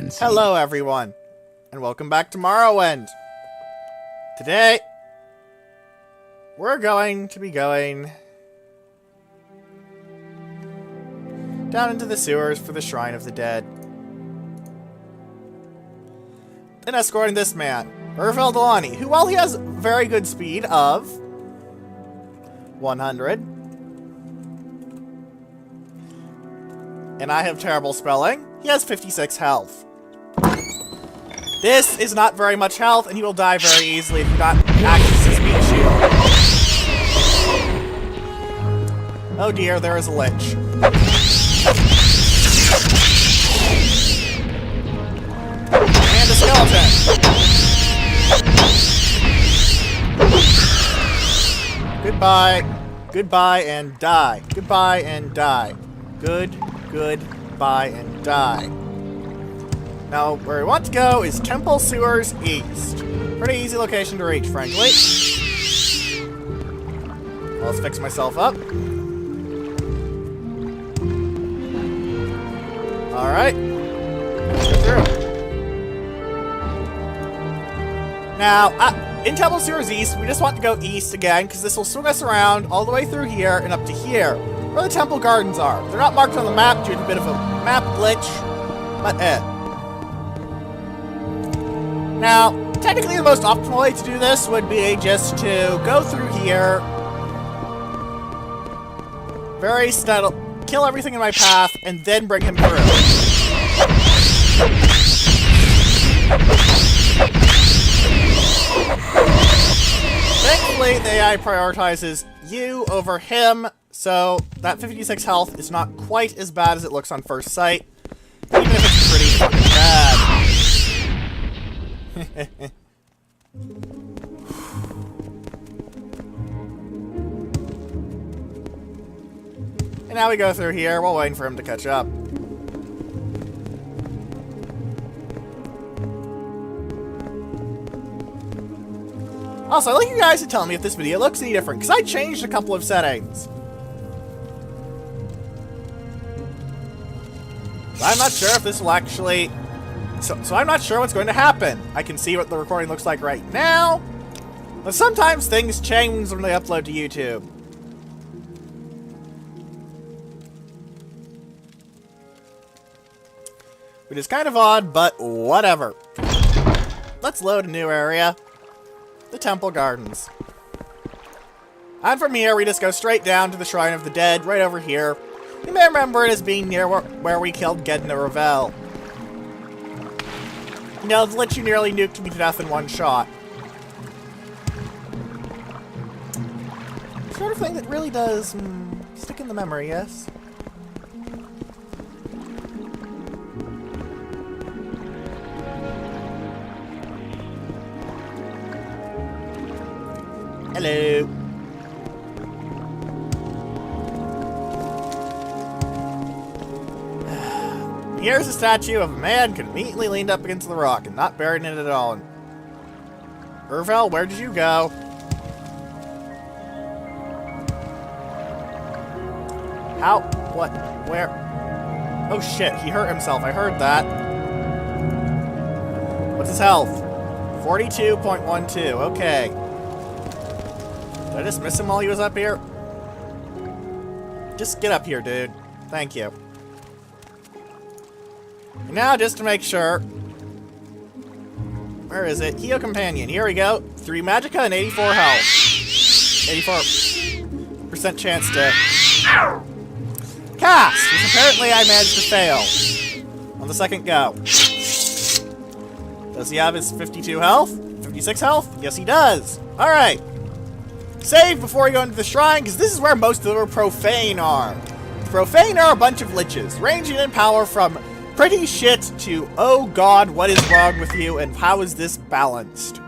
fancy. Hello everyone, and welcome back to Morrowind. Today, we're going to be going down into the sewers for the Shrine of the Dead. And escorting this man, Urvel Delani, who, while he has very good speed of 100, and I have terrible spelling, he has 56 health. This is not very much health, and he will die very easily if you not access his speed shield. Oh dear, there is a lich. And a skeleton. Goodbye. Goodbye and die. Goodbye and die. Goodbye and die. Now, where we want to go is Temple Sewers East. Pretty easy location to reach, frankly. Well, let's fix myself up. Alright. Let's go through. Now, in Temple Sewers East, we just want to go east again, because this will swing us around all the way through here and up to here, where the Temple Gardens are. They're not marked on the map due to a bit of a map glitch, but Now, technically the most optimal way to do this would be just to go through here, very steady, kill everything in my path, and then bring him through. Thankfully, the AI prioritizes you over him, so that 56 health is not quite as bad as it looks on first sight, even if it's pretty fucking bad. And now we go through here while waiting for him to catch up. Also, I'd like you guys to tell me if this video looks any different, because I changed a couple of settings. I'm not sure if this will actually... So I'm not sure what's going to happen. I can see what the recording looks like right now, but sometimes things change when they upload to YouTube. Which is kind of odd, but whatever. Let's load a new area. The Temple Gardens. And from here, we just go straight down to the Shrine of the Dead, right over here. You may remember it as being near where we killed Gedna Ravel. You know, the lich you nearly nuked me to death in one shot. Sort of thing that really does stick in the memory, yes? Hello. Here's a statue of a man conveniently leaned up against the rock and not buried in it at all. Urvel, where did you go? How? What? Where? Oh shit, he hurt himself. I heard that. What's his health? 42.12. Okay. Did I just miss him while he was up here? Just get up here, dude. Thank you. And now, just to make sure... Where is it? Heal Companion. Here we go. 3 Magicka and 84 health. 84% chance to... Cast! Which apparently I managed to fail. On the second go. Does he have his 52 health? 56 health? Yes, he does. Alright. Save before we go into the shrine, because this is where most of the Profane are. The Profane are a bunch of liches, ranging in power from pretty shit to, oh god, what is wrong with you, and how is this balanced?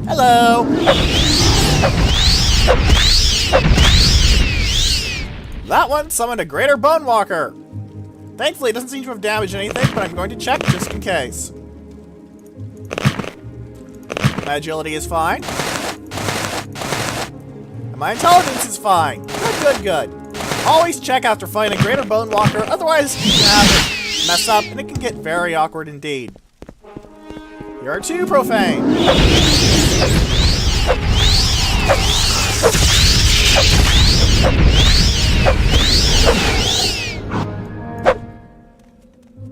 Hello! That one summoned a Greater Bone Walker. Thankfully, it doesn't seem to have damaged anything, but I'm going to check just in case. My agility is fine. And my intelligence is fine. Good, good, good. Always check after fighting a greater bone walker, otherwise you can have it mess up and it can get very awkward indeed. Here are two profane.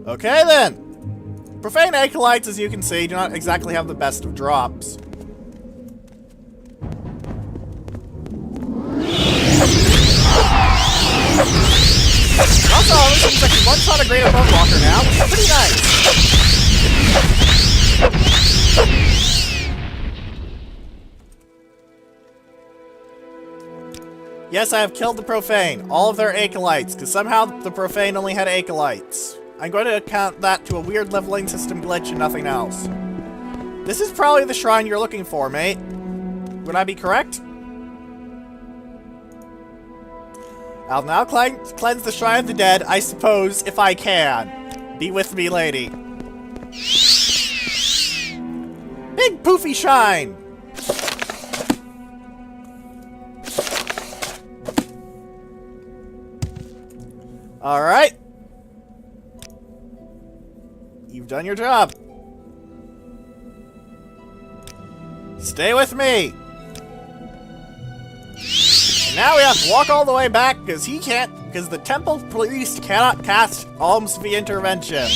Okay then. Profane acolytes, as you can see, do not exactly have the best of drops. Also, this seems like a one-shot a greater bone walker now, which is pretty nice. Yes, I have killed the Profane, all of their acolytes, because somehow the Profane only had acolytes. I'm going to account that to a weird leveling system glitch and nothing else. This is probably the shrine you're looking for, mate. Would I be correct? I'll now cleanse the Shrine of the Dead, I suppose, if I can. Be with me, lady. Big poofy shine! Alright. You've done your job. Stay with me. And now we have to walk all the way back because the temple priest cannot cast alms via intervention.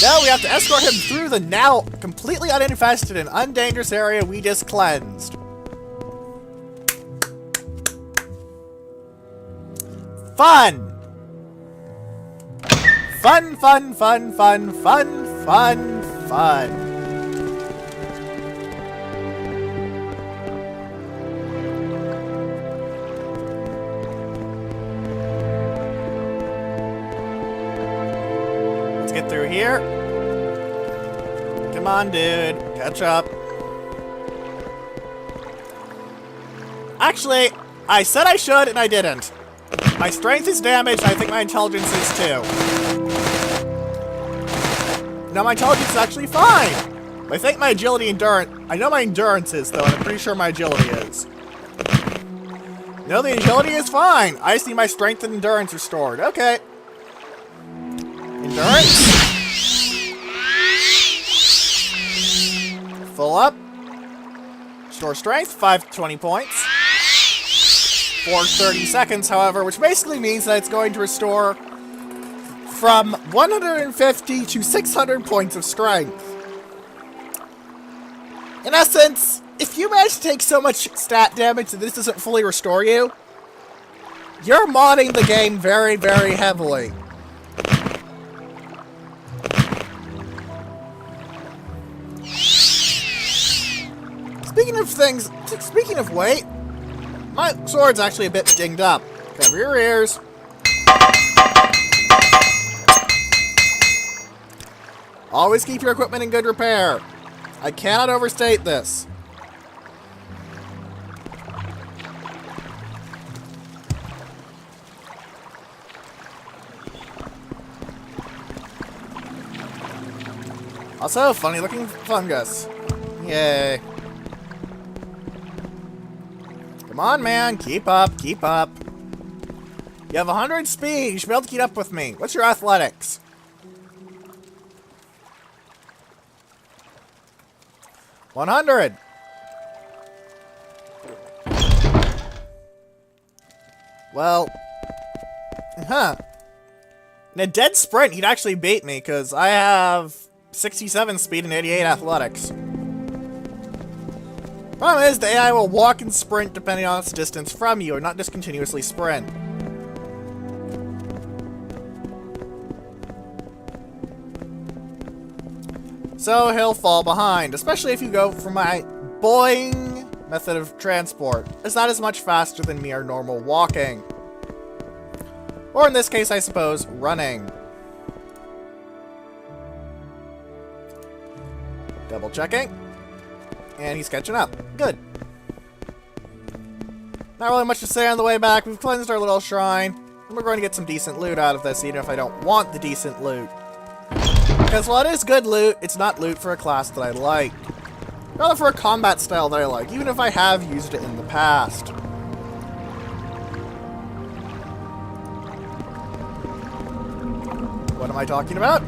Now we have to escort him through the now completely uninfested and undangerous area we just cleansed. Fun! Fun, fun, fun, fun, fun, fun, fun. Let's get through here. Come on, dude. Catch up. Actually, I said I should and I didn't. My strength is damaged, I think my intelligence is too. No, my intelligence is actually fine. I think my agility endurance... I know my endurance is, though, and I'm pretty sure my agility is. No, the agility is fine. I just need my strength and endurance restored. Okay. Endurance. Full up. Restore strength, 520 points. For 30 seconds, however, which basically means that it's going to restore from 150 to 600 points of strength. In essence, if you manage to take so much stat damage that this doesn't fully restore you, you're modding the game very, very heavily. Speaking of weight, my sword's actually a bit dinged up. Cover your ears. Always keep your equipment in good repair. I cannot overstate this. Also, funny looking fungus. Yay. Come on, man. Keep up, keep up. You have 100 speed. You should be able to keep up with me. What's your athletics? 100. Well, in a dead sprint, he'd actually beat me, because I have 67 speed and 88 athletics. Problem is, the AI will walk and sprint depending on its distance from you, and not just continuously sprint. So he'll fall behind, especially if you go for my boing method of transport, as that is much faster than mere normal walking. Or in this case, I suppose, running. Double checking. And he's catching up. Good. Not really much to say on the way back. We've cleansed our little shrine, and we're going to get some decent loot out of this, even if I don't want the decent loot. Because while it is good loot, it's not loot for a class that I like. Rather for a combat style that I like, even if I have used it in the past. What am I talking about?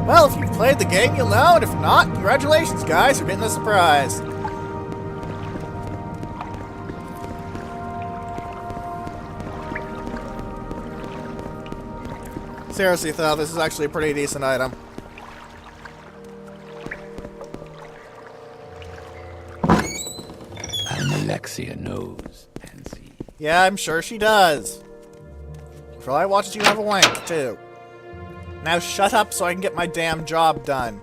Well, if you've played the game, you'll know, and if not, congratulations, guys, you're getting a surprise. Seriously, though, this is actually a pretty decent item. Alexia knows and sees. Yeah, I'm sure she does. Probably watches you have a wank, too. Now shut up so I can get my damn job done.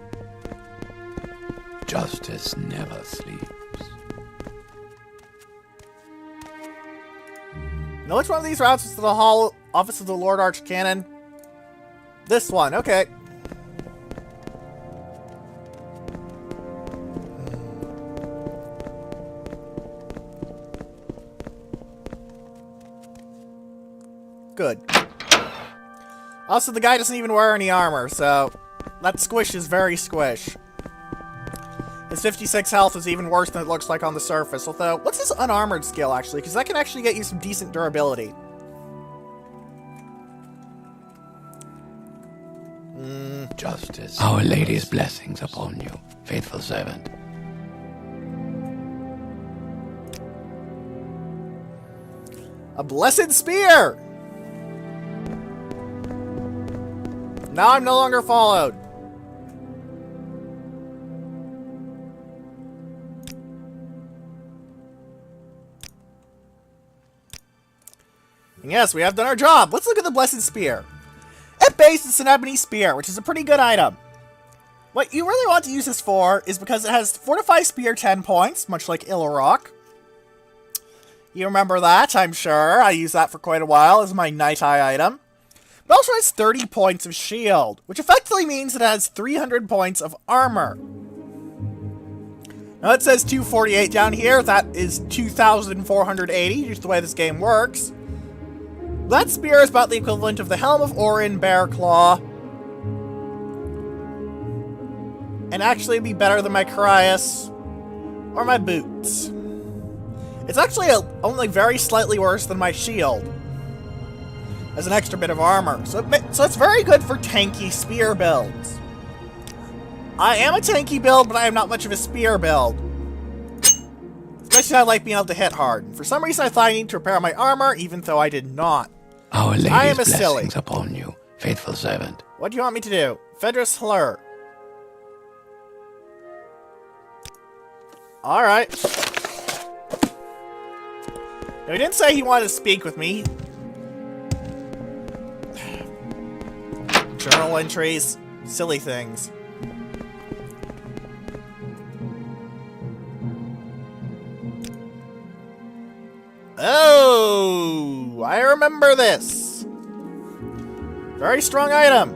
Justice never sleeps. Know which one of these routes is to the hall office of the Lord Archcanon? This one, okay. Good. Also, the guy doesn't even wear any armor, so that squish is very squish. His 56 health is even worse than it looks like on the surface, although, what's his unarmored skill, actually? Because that can actually get you some decent durability. Justice. Our Lady's blessings upon you, faithful servant. A blessed spear! Now I'm no longer followed. And yes, we have done our job. Let's look at the Blessed Spear. At base, it's an ebony spear, which is a pretty good item. What you really want to use this for is because it has Fortify Spear 10 points, much like Illarok. You remember that, I'm sure. I used that for quite a while as my Night Eye item. It also has 30 points of shield, which effectively means it has 300 points of armor. Now it says 248 down here. That is 2,480, just the way this game works. That spear is about the equivalent of the Helm of Orin Bearclaw. And actually be better than my Carius or my boots. It's actually only very slightly worse than my shield. As an extra bit of armor. So it's very good for tanky spear builds. I am a tanky build, but I am not much of a spear build. Especially I like being able to hit hard. For some reason I thought I needed to repair my armor, even though I did not. Our Lady's I am a blessings silly. upon you, faithful servant. What do you want me to do? Fedris Hlur. Alright. No, he didn't say he wanted to speak with me. Journal entries. Silly things. Oh, I remember this. Very strong item.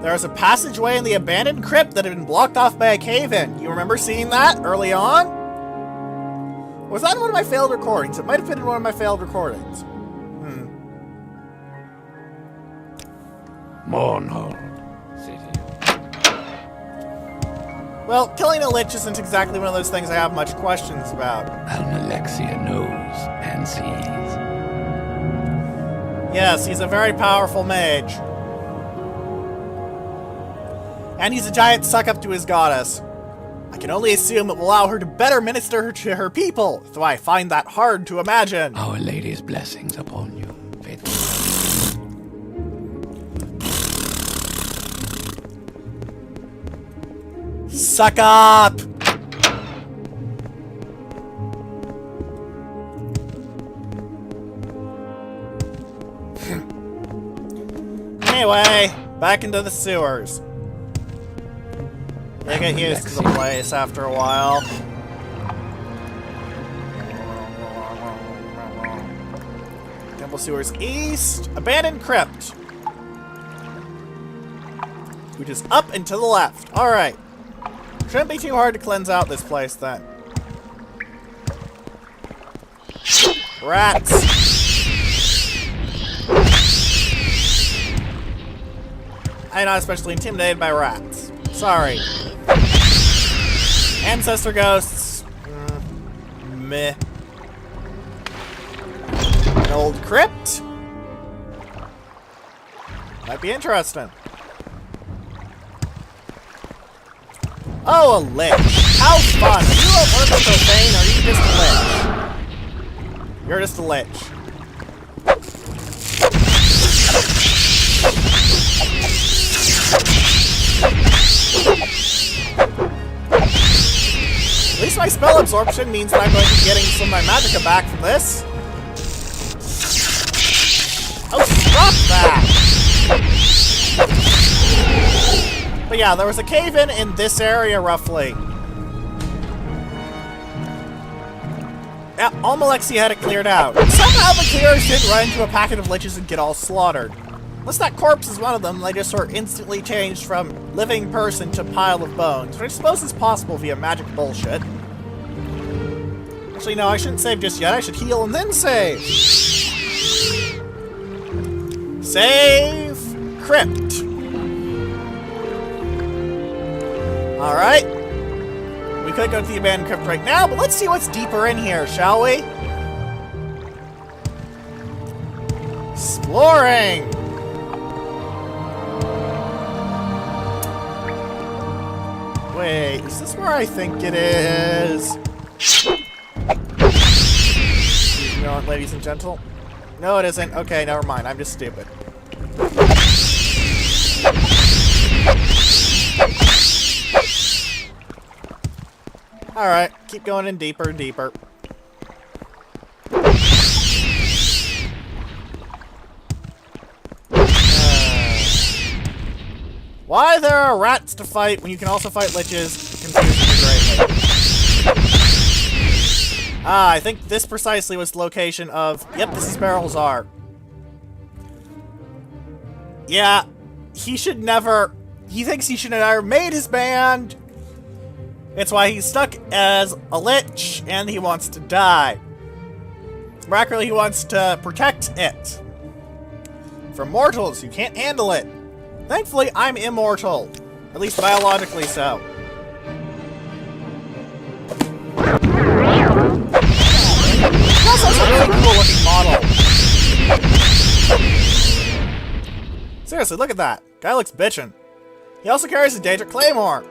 There's a passageway in the abandoned crypt that had been blocked off by a cave-in. You remember seeing that early on? Was that in one of my failed recordings? It might have been in one of my failed recordings. Mournhold City. Well, killing a lich isn't exactly one of those things I have much questions about. Alexia knows and sees. Yes, he's a very powerful mage. And he's a giant suck-up to his goddess. I can only assume it will allow her to better minister to her people, though I find that hard to imagine. Our Lady's blessings upon you, faithful. Suck up! Anyway, back into the sewers. They get used to the place after a while. Temple sewers east. Abandoned crypt. Which is up and to the left. Alright. Shouldn't be too hard to cleanse out this place then. Rats. I'm not especially intimidated by rats. Sorry. Ancestor ghosts. Meh. An old crypt. Might be interesting. Oh, a lich. How fun. Are you one of the profane, or are you just a lich? You're just a lich. At least my spell absorption means that I'm going to be getting some of my magicka back from this. Oh, stop that! But yeah, there was a cave-in in this area, roughly. Yeah, all Malexia had it cleared out. Somehow the clearers didn't run into a packet of liches and get all slaughtered. Unless that corpse is one of them, they just sort of instantly changed from living person to pile of bones, which I suppose is possible via magic bullshit. Actually, no, I shouldn't save just yet. I should heal and then save. Save crypt. Alright. We could go to the abandoned crypt right now, but let's see what's deeper in here, shall we? Exploring! Wait, is this where I think it is? You know what, ladies and gentlemen? No, it isn't. Okay, never mind. I'm just stupid. Alright, keep going in deeper and deeper. Why there are rats to fight when you can also fight liches confuses me greatly. Ah, I think this precisely was the location of... Yep, this is Barrelzar. Yeah, he should never... He thinks he should have never made his band. It's why he's stuck as a lich, and he wants to die. Miraculously, he wants to protect it from mortals who can't handle it. Thankfully, I'm immortal. At least biologically so. That's also a really cool looking model. Seriously, look at that. Guy looks bitchin'. He also carries a Daedric Claymore.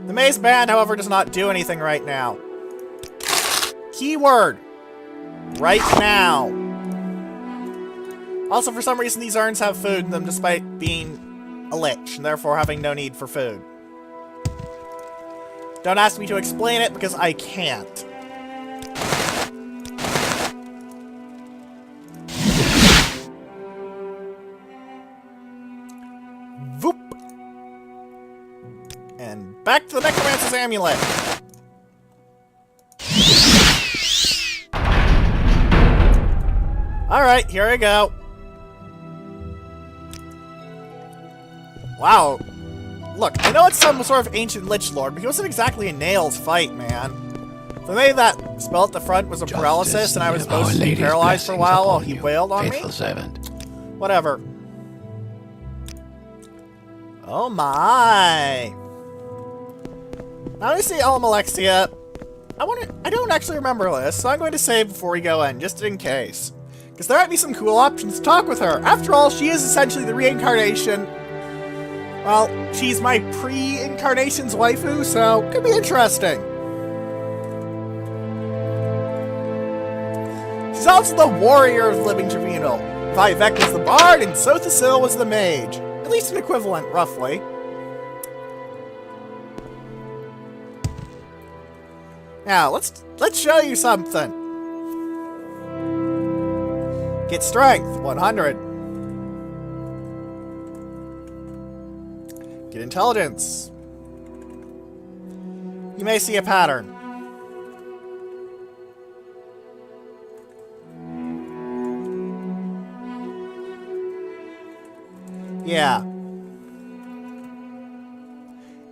The Maze Band, however, does not do anything right now. Keyword. Right now. Also, for some reason, these urns have food in them despite being a lich, and therefore having no need for food. Don't ask me to explain it, because I can't. Voop! And back to the Necromancer's Amulet! Alright, here I go. Wow. Look, I know it's some sort of ancient lich lord, but he wasn't exactly a nails fight, man. The way that spell at the front was a paralysis, and I was supposed to be paralyzed for a while he wailed on me. Servant. Whatever. Oh my. Now I see Alexia. I don't actually remember this, so I'm going to save before we go in, just in case. Because there might be some cool options to talk with her. After all, she is essentially the reincarnation. Well, she's my pre-incarnation's waifu, so could be interesting. She's also the warrior of the Living Tribunal. Vivek was the bard, and Sothasil was the mage. At least an equivalent, roughly. Now, let's show you something. Get strength, 100. Get intelligence. You may see a pattern. Yeah.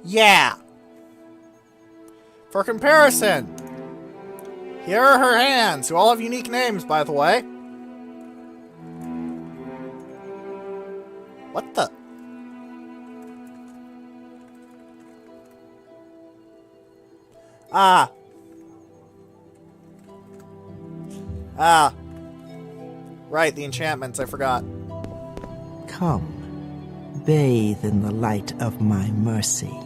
Yeah. For comparison, here are her hands, who all have unique names, by the way. What the? Ah. Ah. Right, the enchantments, I forgot. Come, bathe in the light of my mercy.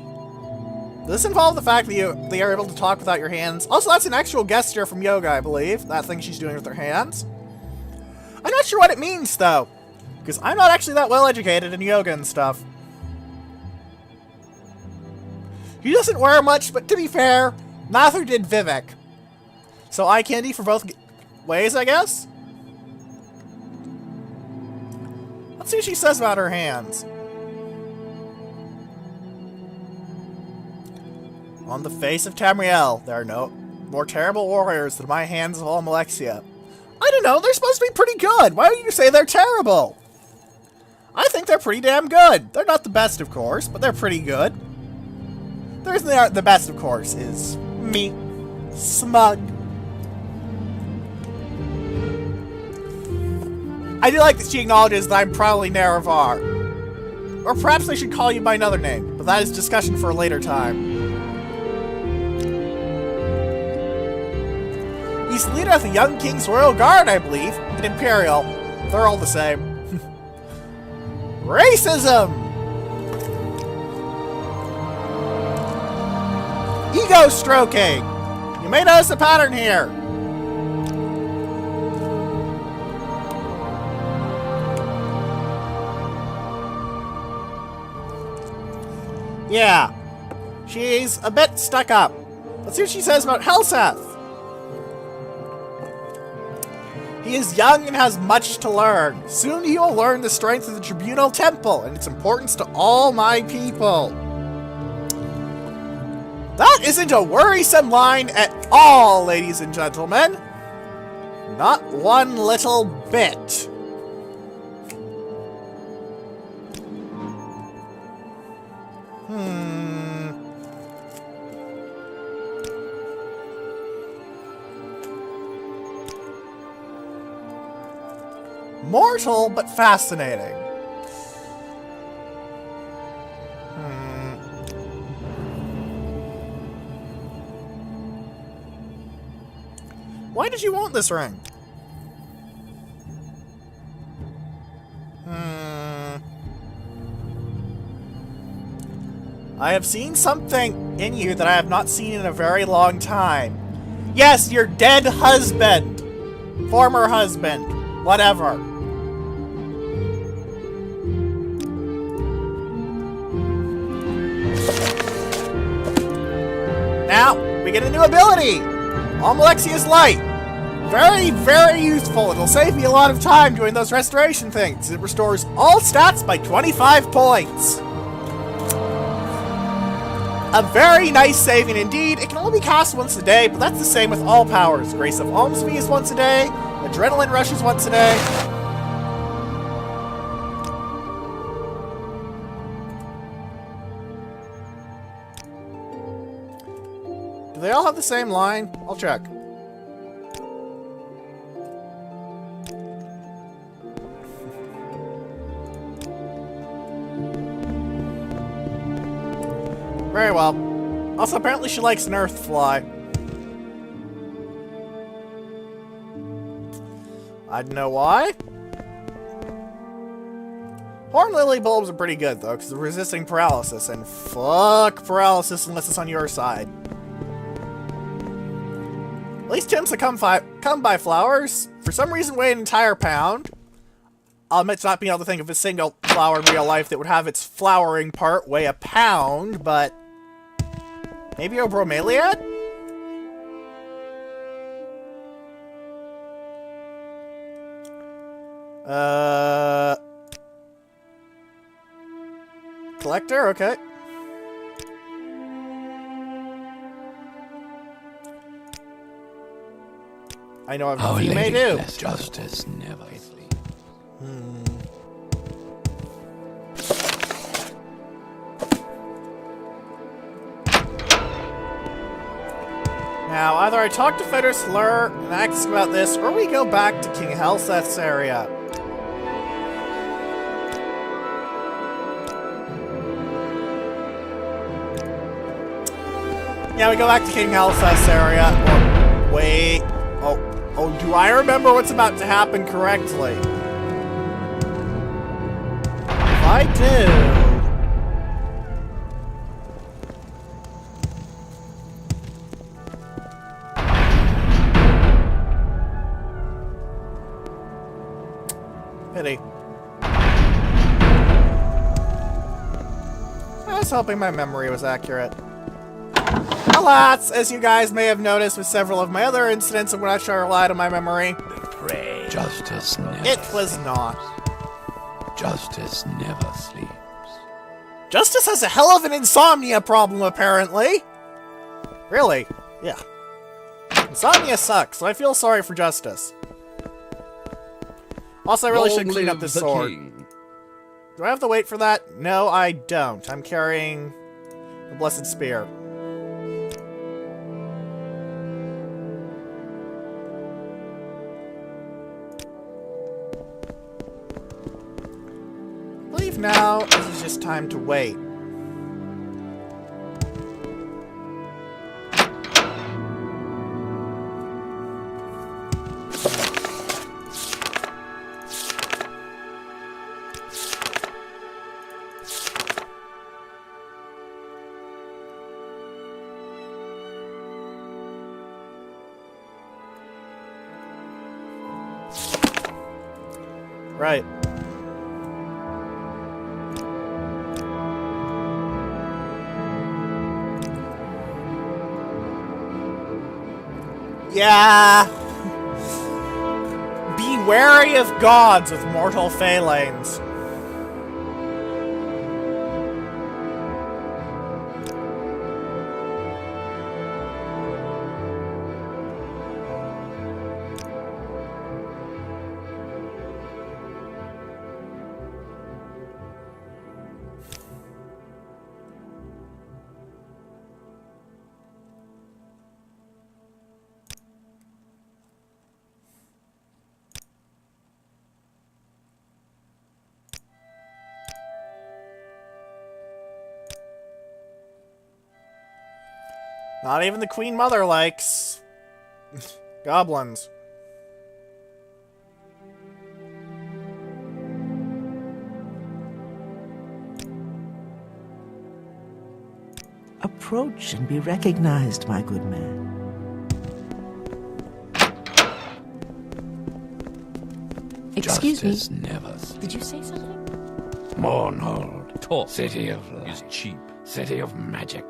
Does this involve the fact that they are able to talk without your hands? Also, that's an actual gesture from yoga, I believe. That thing she's doing with her hands. I'm not sure what it means, though. Because I'm not actually that well educated in yoga and stuff. He doesn't wear much, but to be fair, neither did Vivek. So eye candy for both ways, I guess? Let's see what she says about her hands. On the face of Tamriel, there are no more terrible warriors than my hands of all Malexia. I don't know, they're supposed to be pretty good. Why don't you say they're terrible? I think they're pretty damn good. They're not the best, of course, but they're pretty good. The reason they aren't the best, of course, is me. Smug. I do like that she acknowledges that I'm probably Nerevar. Or perhaps I should call you by another name, but that is discussion for a later time. He's the leader of the Young King's Royal Guard, I believe, and Imperial. They're all the same. Racism! Ego stroking! You may notice a pattern here. Yeah. She's a bit stuck up. Let's see what she says about Helseth. He is young and has much to learn. Soon he will learn the strength of the Tribunal Temple and its importance to all my people. That isn't a worrisome line at all, ladies and gentlemen. Not one little bit. Mortal, but fascinating. Why did you want this ring? I have seen something in you that I have not seen in a very long time. Yes, your dead husband. Former husband. Whatever. Now, we get a new ability! All Malexia's Light. Very, very useful. It'll save me a lot of time doing those restoration things. It restores all stats by 25 points. A very nice saving indeed. It can only be cast once a day, but that's the same with all powers. Grace of Almsfee is once a day. Adrenaline Rush is once a day. Do they all have the same line? I'll check. Very well. Also, apparently she likes an earth fly. I don't know why. Horn Lily bulbs are pretty good, though, because they're resisting paralysis, and fuck paralysis unless it's on your side. At least Tim's come by flowers. For some reason, weigh an entire pound. I'll admit to not being able to think of a single flower in real life that would have its flowering part weigh a pound, but maybe a bromeliad? Collector? Okay. I know a few may do. Justice never sleeps. Now, either I talk to Fitter Slur and ask about this, or we go back to King Helseth's area. Yeah, we go back to King Hellfest area. Or, wait. Oh, do I remember what's about to happen correctly? If I do... Pity. I was hoping my memory was accurate. Alas, as you guys may have noticed with several of my other incidents of which I relied on my memory, Justice never it was not. Justice never sleeps. Justice has a hell of an insomnia problem, apparently. Really? Yeah. Insomnia sucks, so I feel sorry for Justice. Also, I really should clean up this sword. Do I have to wait for that? No, I don't. I'm carrying the Blessed Spear. I believe now this is just time to wait. Right. Yeah. Be wary of gods with mortal phalanx. Not even the Queen Mother likes goblins. Approach and be recognized, my good man. Excuse me. Justice never sleeps. Did you say something? Mornhold. Talk City of light. is cheap. City of magic.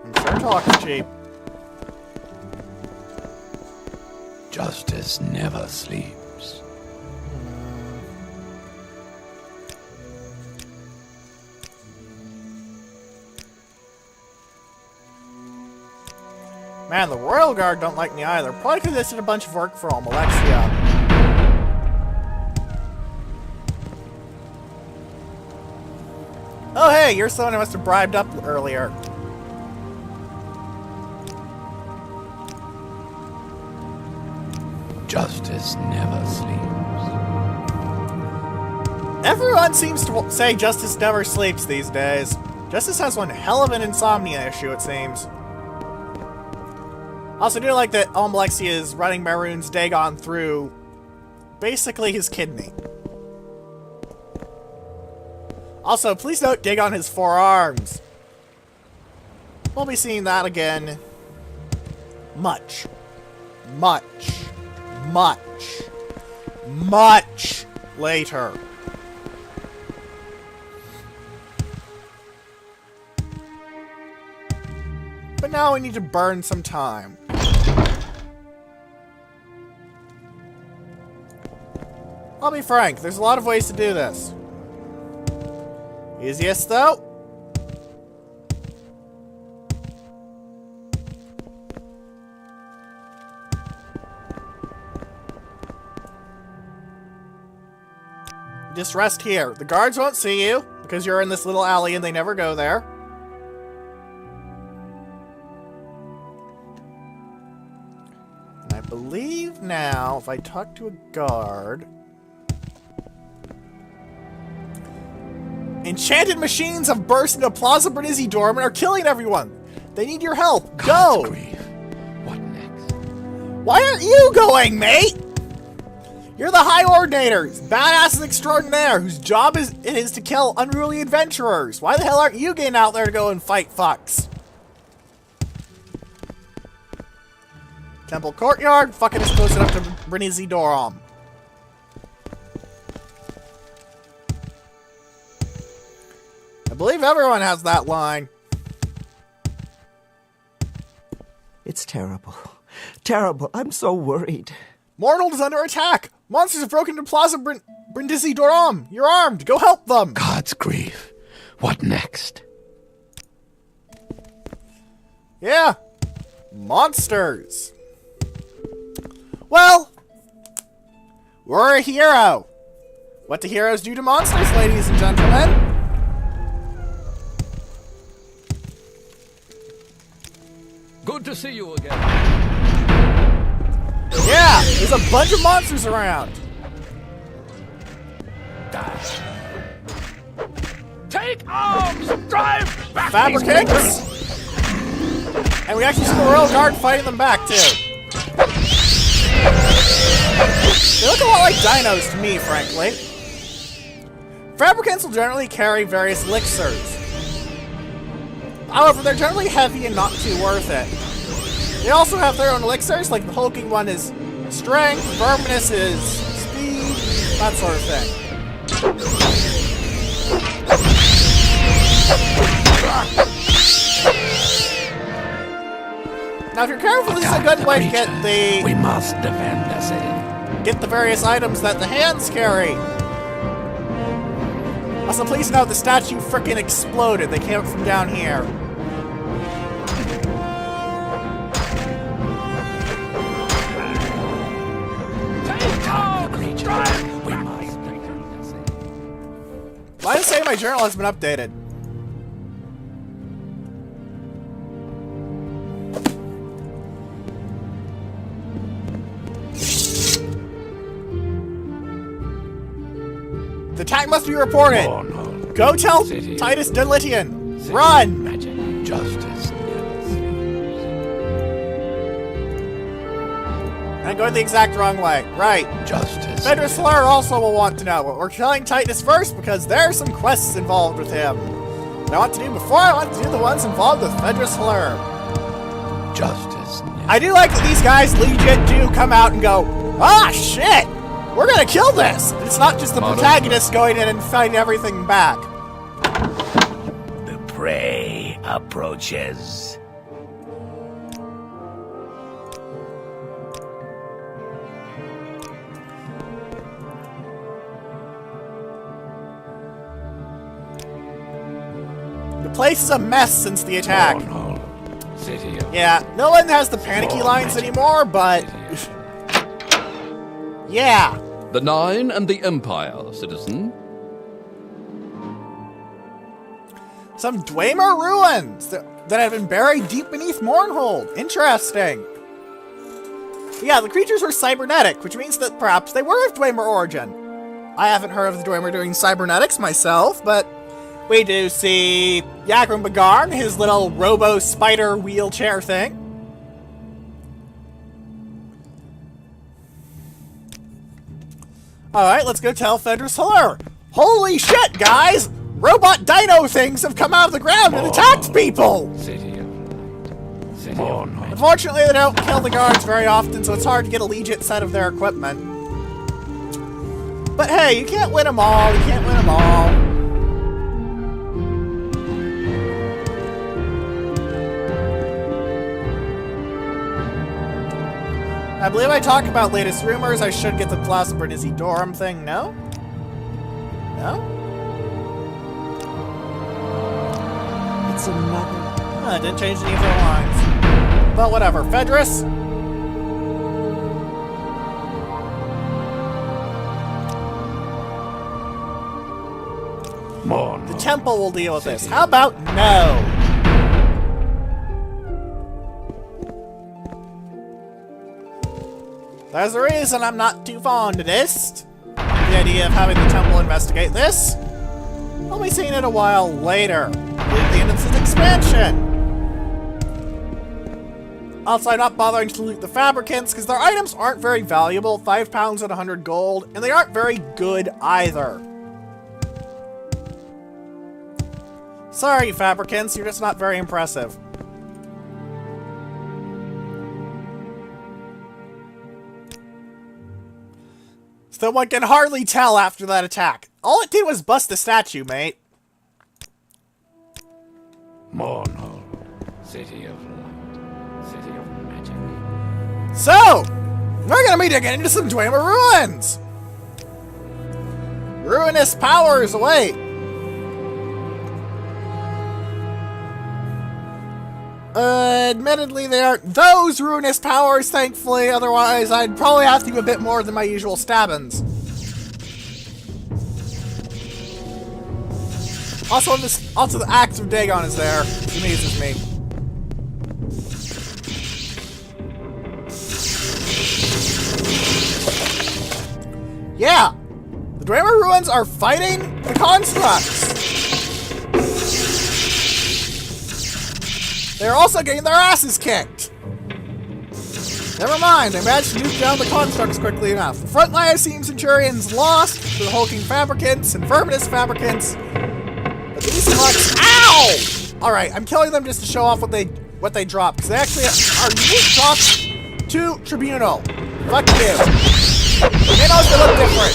I'm sure talk's cheap. Justice never sleeps. Man, the Royal Guard don't like me either. Probably because they did a bunch of work for Alexia. Oh hey, you're someone I must have bribed up earlier. Justice never sleeps. Everyone seems to say Justice never sleeps these days. Justice has one hell of an insomnia issue, it seems. Also, I do like that Alexia is running Maroon's Dagon through basically his kidney. Also, please note Dagon has 4 arms. We'll be seeing that again much later. But now we need to burn some time. I'll be frank, there's a lot of ways to do this. Easiest, though? Just rest here. The guards won't see you, because you're in this little alley and they never go there. And I believe now, if I talk to a guard... Enchanted machines have burst into Plaza Bernizzi Dorm and are killing everyone! They need your help. God's Go! grief. What next? Why aren't you going, mate? You're the High Ordinator, badass and extraordinaire, whose job it is to kill unruly adventurers. Why the hell aren't you getting out there to go and fight fucks? Temple Courtyard, fucking is close enough to Brindisi Dorum. I believe everyone has that line. It's terrible. Terrible. I'm so worried. Mortal is under attack. Monsters have broken into Plaza Brindisi Dorum. You're armed. Go help them. God's grief. What next? Yeah. Monsters. Well, we're a hero. What do heroes do to monsters, ladies and gentlemen? Good to see you again. Yeah, there's a bunch of monsters around. Take arms! Drive back! Fabricates. And we actually see the Royal Guard fighting them back, too. They look a lot like dinos to me, frankly. Fabricants will generally carry various elixirs. However, they're generally heavy and not too worth it. They also have their own elixirs, like the hulking one is strength, verminous is speed, that sort of thing. Now, if you're careful, this is a good way to get We must defend the city. get the various items that the hands carry. Also, please note the statue frickin' exploded. They came up from down here. We must defend the city. Why does it say my journal has been updated? The attack must be reported. Oh, no. Go tell City. Titus Dilitian. City Run! Magic. Justice never sleeps. I'm going the exact wrong way. Right. Justice. Fedra Slur also will want to know, but we're killing Titus first because there are some quests involved with him. What I want to do before I want to do the ones involved with Fedra Slur. Justice never. I do like that these guys legit do come out and go, ah, shit! We're gonna kill this! And it's not just the protagonist going in and fighting everything back. The prey approaches. The place is a mess since the attack. Oh, no. City of Yeah, no one has the panicky lines anymore, but... yeah. The Nine and the Empire, citizen. Some Dwemer ruins that have been buried deep beneath Mournhold. Interesting. Yeah, the creatures were cybernetic, which means that perhaps they were of Dwemer origin. I haven't heard of the Dwemer doing cybernetics myself, but we do see Yagrum Bagarn, his little robo-spider wheelchair thing. Alright, let's go tell Fedra Solar. Holy shit, guys! Robot dino things have come out of the ground and attacked people! City of Light. City of Magic. Unfortunately, they don't kill the guards very often, so it's hard to get a legit set of their equipment. But hey, you can't win them all, you can't win them all. I believe I talk about latest rumors. I should get the Plaza Brindisi Dorum thing. No? No? It's another. I didn't change any of their lines. But whatever. Fedris? The temple will deal with this. How about no? There's a reason I'm not too fond of this. The idea of having the temple investigate this. We'll be seeing it a while later. At the end of this expansion. Also, I'm not bothering to loot the fabricants because their items aren't very valuable, 5 pounds and 100 gold, and they aren't very good either. Sorry, fabricants, you're just not very impressive. So one can hardly tell after that attack. All it did was bust the statue, mate. Morrowind, city of light, city of magic. So, we're gonna be digging into some Dwemer ruins. Ruinous powers await. Admittedly, they aren't those ruinous powers, thankfully. Otherwise, I'd probably have to do a bit more than my usual stabbins. Also, the axe of Dagon is there. It amuses me. Yeah, the Dwemer ruins are fighting the constructs. They're also getting their asses kicked. Never mind, they managed to nuke down the constructs quickly enough. The front line seems Centurions lost to the hulking fabricants and verminous fabricants. But these fucks, ow! Alright, I'm killing them just to show off what they drop, because they actually are unique drops to Tribunal. Fuck you. Tribunals, they look different.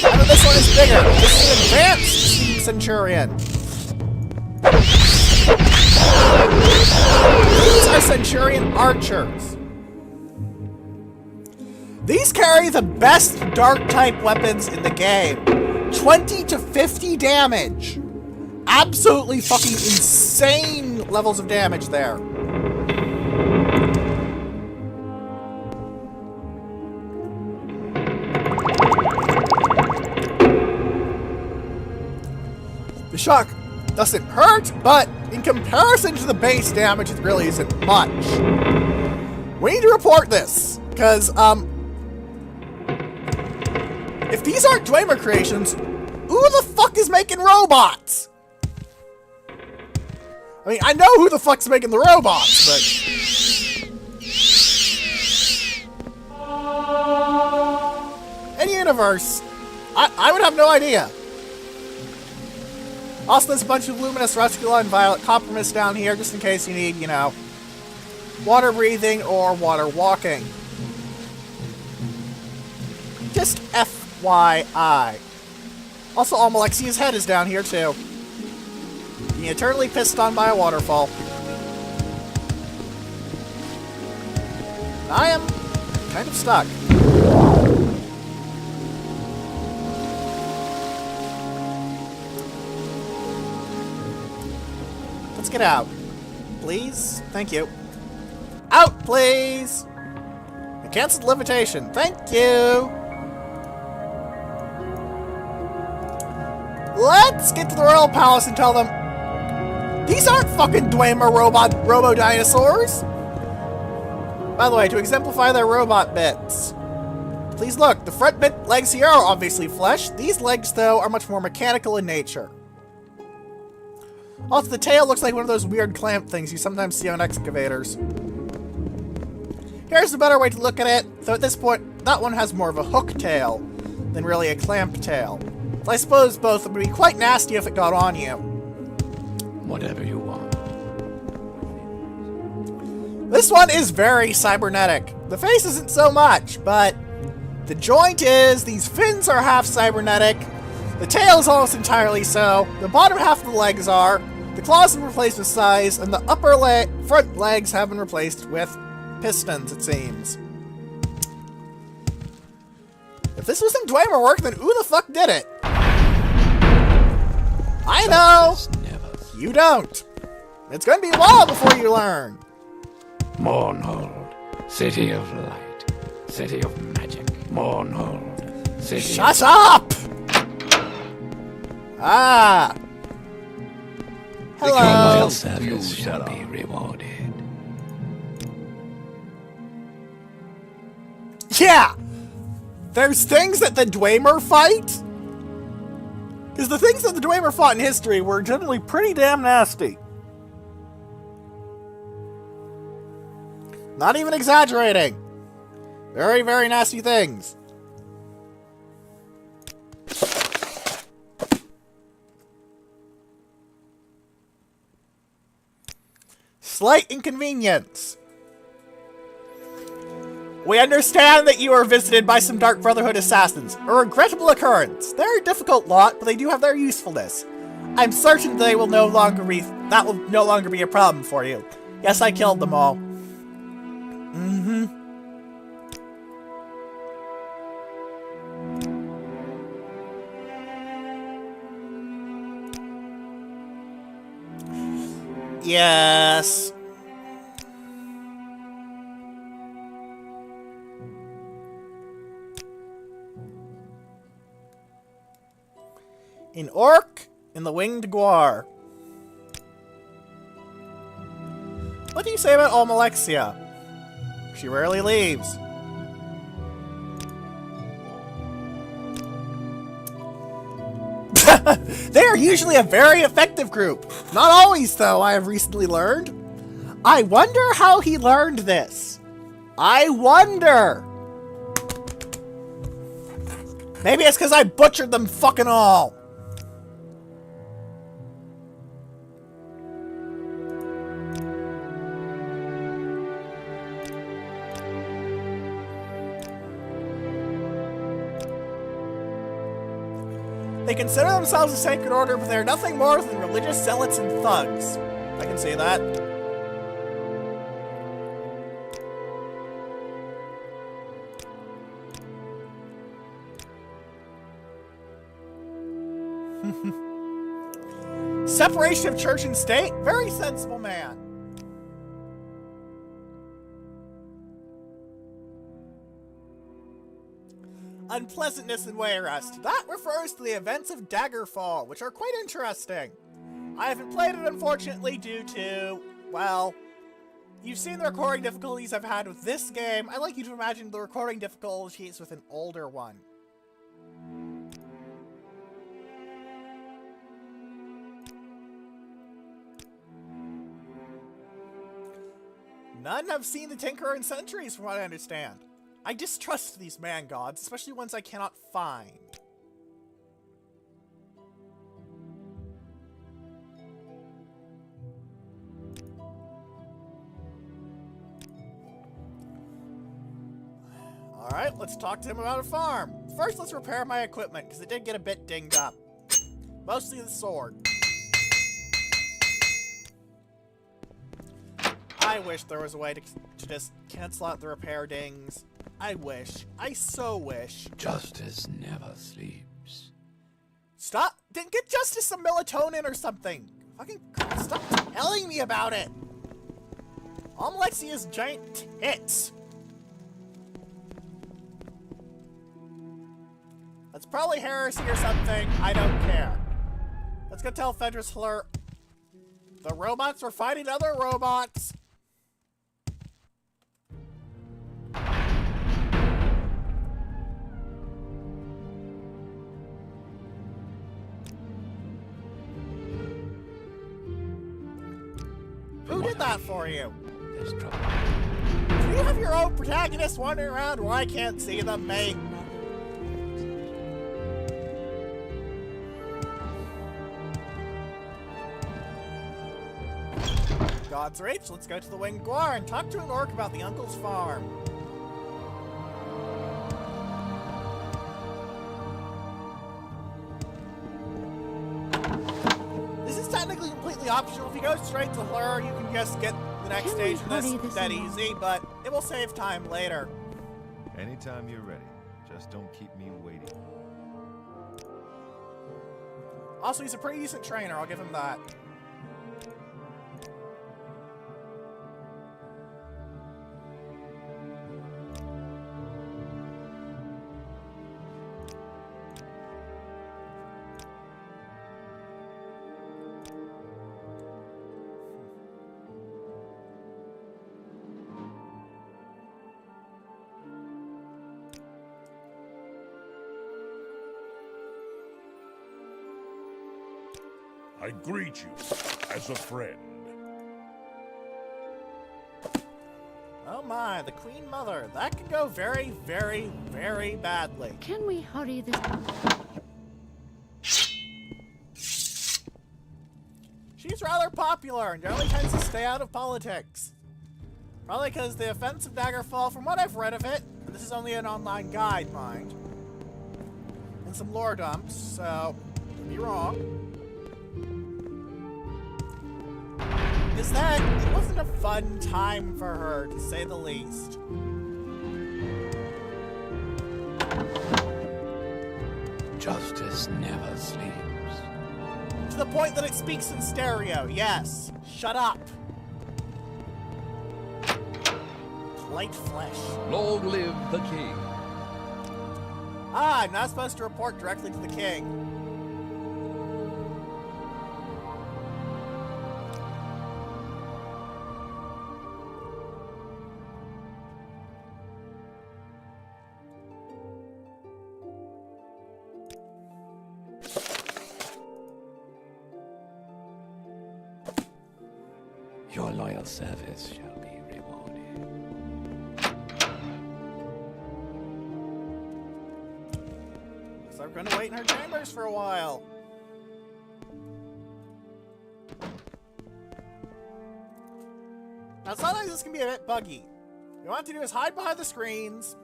I mean, this one is bigger. This is an advanced Centurion. These are Centurion archers. These carry the best dark type weapons in the game. 20 to 50 damage. Absolutely fucking insane levels of damage there. The shock doesn't hurt, but in comparison to the base damage, it really isn't much. We need to report this, because, if these aren't Dwemer creations, who the fuck is making robots? I mean, I know who the fuck's making the robots, but... in universe, I would have no idea. Also, there's a bunch of luminous ruscula and violet copper mist down here, just in case you need, you know, water breathing or water walking. Just FYI. Also, Almalexia's head is down here, too. Being eternally pissed on by a waterfall. I am kind of stuck. Let's get out. Please? Thank you. Out, please! A canceled levitation. Thank you! Let's get to the Royal Palace and tell them these aren't fucking Dwemer robo-dinosaurs! By the way, to exemplify their robot bits. Please look, the front bit legs here are obviously flesh. These legs, though, are much more mechanical in nature. Also, the tail looks like one of those weird clamp things you sometimes see on excavators. Here's a better way to look at it, though at this point, that one has more of a hook tail than really a clamp tail. I suppose both would be quite nasty if it got on you. Whatever you want. This one is very cybernetic. The face isn't so much, but the joint is. These fins are half cybernetic. The tail is almost entirely so. The bottom half of the legs are. The claws have been replaced with size, and the front legs have been replaced with pistons, it seems. If this wasn't Dwemer work, then who the fuck did it? I know! You don't. It's gonna be a while before you learn. Morrowind, city of light, city of magic. Morrowind, city Shut up! Ah! Hello! Your service shall be rewarded. Yeah! There's things that the Dwemer fight? Because the things that the Dwemer fought in history were generally pretty damn nasty. Not even exaggerating. Very, very nasty things. Slight inconvenience. We understand that you are visited by some Dark Brotherhood assassins. A regrettable occurrence. They're a difficult lot, but they do have their usefulness. I'm certain that will no longer be a problem for you. Yes, I killed them all. Yes. An orc in the winged guar. What do you say about Almalexia? She rarely leaves. They are usually a very effective group. Not always, though, I have recently learned. I wonder how he learned this. I wonder. Maybe it's because I butchered them fucking all. They consider themselves a sacred order, but they are nothing more than religious zealots and thugs. I can say that. Separation of church and state? Very sensible man. Unpleasantness and Wayrest. That refers to the events of Daggerfall, which are quite interesting. I haven't played it, unfortunately, due to, well, you've seen the recording difficulties I've had with this game. I'd like you to imagine the recording difficulties with an older one. None have seen the Tinkerer in centuries, from what I understand. I distrust these man gods, especially ones I cannot find. Alright, let's talk to him about a farm. First, let's repair my equipment, because it did get a bit dinged up. Mostly the sword. I wish there was a way to just cancel out the repair dings. I wish. I so wish. Justice never sleeps. Stop! Get Justice some melatonin or something! Fucking stop telling me about it! Almalexia's giant tits! That's probably heresy or something. I don't care. Let's go tell Fedris Fleur the robots are fighting other robots. Who did that for you? There's trouble. Do you have your own protagonists wandering around where I can't see them, mate? God's Reach, let's go to the Winged Guar and talk to an orc about the uncle's farm. This is technically completely optional. If you go straight to her, you can just get the next stage of this that easy, but it will save time later. Anytime you're ready. Just don't keep me waiting. Also, he's a pretty decent trainer, I'll give him that. I greet you as a friend. Oh my, the Queen Mother. That could go very, very, very badly. Can we hurry this? She's rather popular and generally tends to stay out of politics. Probably because the offense of Daggerfall, from what I've read of it, and this is only an online guide, mind, and some lore dumps, so could be wrong, is that it wasn't a fun time for her, to say the least. Justice never sleeps. To the point that it speaks in stereo, yes. Shut up. Light flesh. Long live the king. Ah, I'm not supposed to report directly to the king. Your loyal service shall be rewarded. So we're gonna wait in her chambers for a while. Now sometimes this can be a bit buggy. What you want to do is hide behind the screens,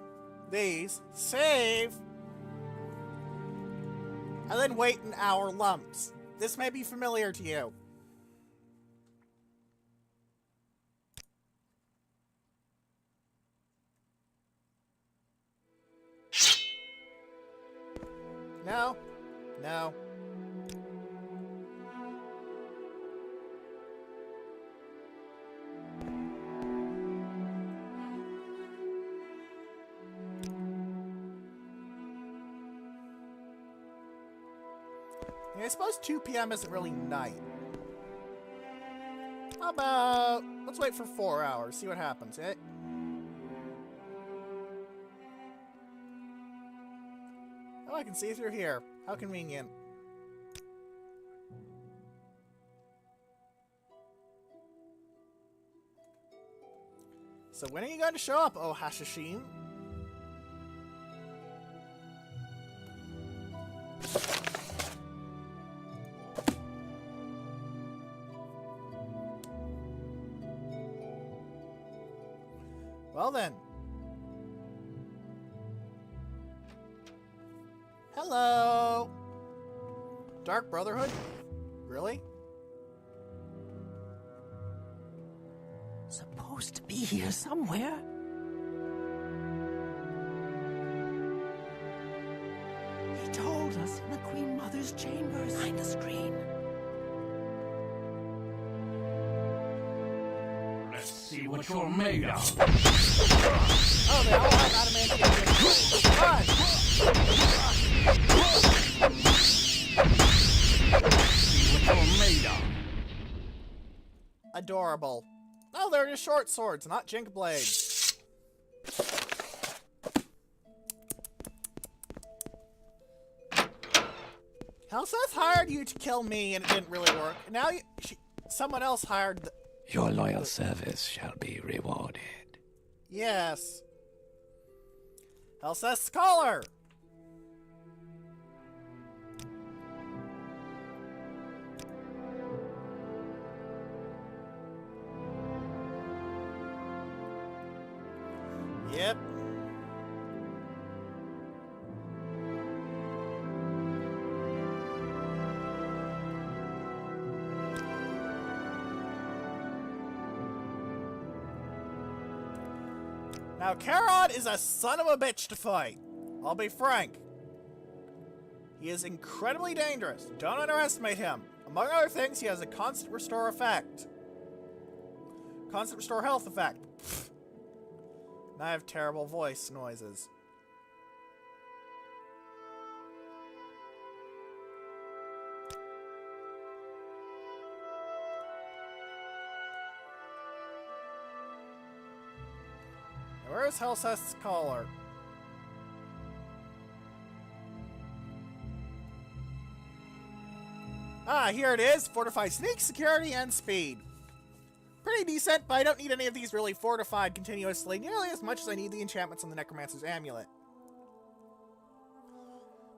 these, save, and then wait in hour lumps. This may be familiar to you. No. No. I suppose 2 p.m. isn't really night. How about... let's wait for 4 hours, see what happens, eh? Oh, I can see through here. How convenient. So when are you going to show up, oh Hashishim? Well then. Hello! Dark Brotherhood? Really? Supposed to be here somewhere. He told us in the Queen Mother's chambers. Behind the screen. Let's see what you're made of. Oh, they all have adamantium. Run! See what you're made of. Adorable. Oh, they're just short swords, not jink blades. Helseth hired you to kill me and it didn't really work. Now someone else hired the... Your loyal service shall be rewarded. Yes. Helseth Scholar! Yep. Now, Karod is a son of a bitch to fight. I'll be frank. He is incredibly dangerous. Don't underestimate him. Among other things, he has a constant restore effect. Constant restore health effect. Pfft. And I have terrible voice noises. Where's Helseth's collar? Ah, here it is. Fortified sneak, security, and speed. Pretty pretty decent, but I don't need any of these really fortified continuously nearly as much as I need the enchantments on the Necromancer's Amulet.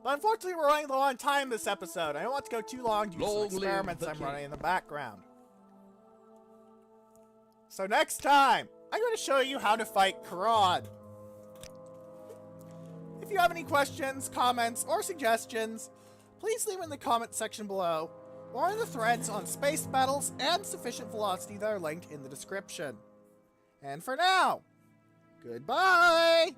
But unfortunately, we're running low on time this episode. I don't want to go too long due to some experiments I'm running in the background. So next time, I'm going to show you how to fight Karad. If you have any questions, comments, or suggestions, please leave them in the comment section below, or in the threads on space battles and sufficient velocity that are linked in the description. And for now, goodbye!